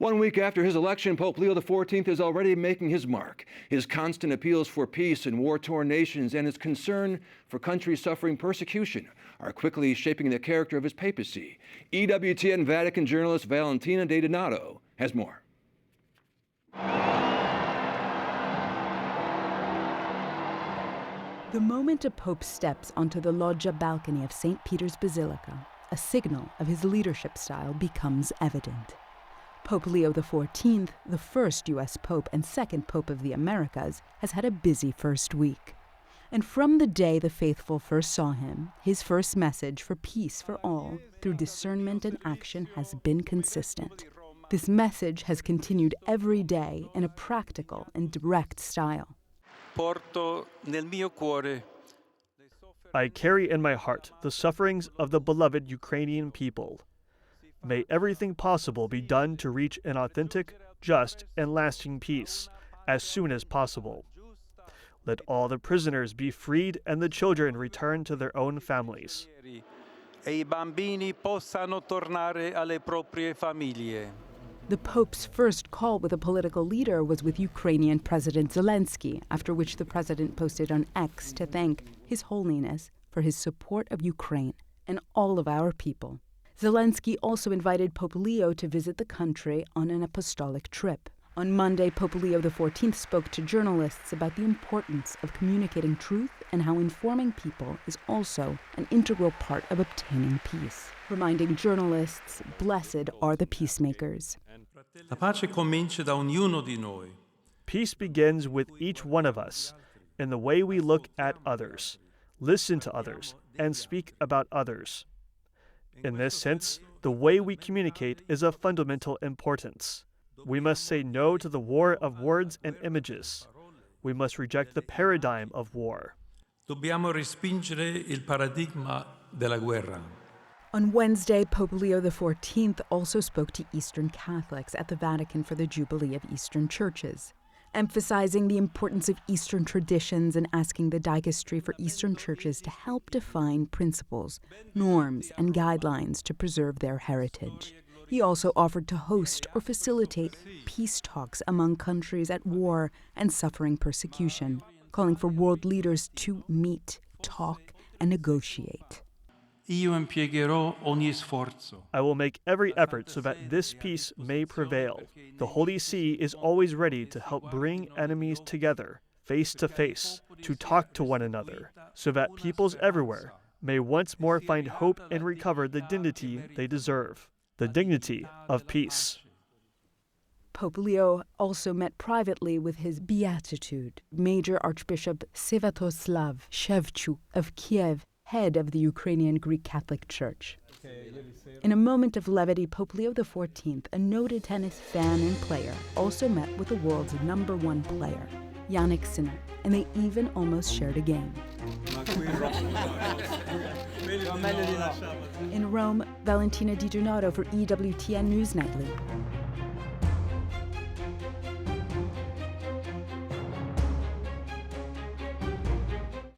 1 week after his election, Pope Leo XIV is already making his mark. His constant appeals for peace in war-torn nations and his concern for countries suffering persecution are quickly shaping the character of his papacy. EWTN Vatican journalist Valentina De Donato has more. The moment a pope steps onto the loggia balcony of St. Peter's Basilica, a signal of his leadership style becomes evident. Pope Leo XIV, the first U.S. Pope and second Pope of the Americas, has had a busy first week. And from the day the faithful first saw him, his first message for peace for all, through discernment and action, has been consistent. This message has continued every day in a practical and direct style. I carry in my heart the sufferings of the beloved Ukrainian people. May everything possible be done to reach an authentic, just, and lasting peace as soon as possible. Let all the prisoners be freed and the children return to their own families. I bambini possano tornare alle proprie famiglie. The Pope's first call with a political leader was with Ukrainian President Zelensky, after which the president posted on X to thank His Holiness for his support of Ukraine and all of our people. Zelensky also invited Pope Leo to visit the country on an apostolic trip. On Monday, Pope Leo XIV spoke to journalists about the importance of communicating truth and how informing people is also an integral part of obtaining peace, reminding journalists, blessed are the peacemakers. La pace comincia da ognuno di noi. Peace begins with each one of us in the way we look at others, listen to others, and speak about others. In this sense, the way we communicate is of fundamental importance. We must say no to the war of words and images. We must reject the paradigm of war. Dobbiamo respingere il paradigma della guerra. On Wednesday, Pope Leo XIV also spoke to Eastern Catholics at the Vatican for the Jubilee of Eastern Churches, emphasizing the importance of Eastern traditions and asking the Dicastery for Eastern Churches to help define principles, norms, and guidelines to preserve their heritage. He also offered to host or facilitate peace talks among countries at war and suffering persecution, calling for world leaders to meet, talk, and negotiate. Io impiegherò ogni sforzo. I will make every effort so that this peace may prevail. The Holy See is always ready to help bring enemies together, face to face, to talk to one another, so that peoples everywhere may once more find hope and recover the dignity they deserve, the dignity of peace. Pope Leo also met privately with his Beatitude, Major Archbishop Sviatoslav Shevchuk of Kiev, head of the Ukrainian Greek Catholic Church. In a moment of levity, Pope Leo XIV, a noted tennis fan and player, also met with the world's #1 player, Yannick Sinner, and they even almost shared a game. In Rome, Valentina Di Donato for EWTN News Nightly.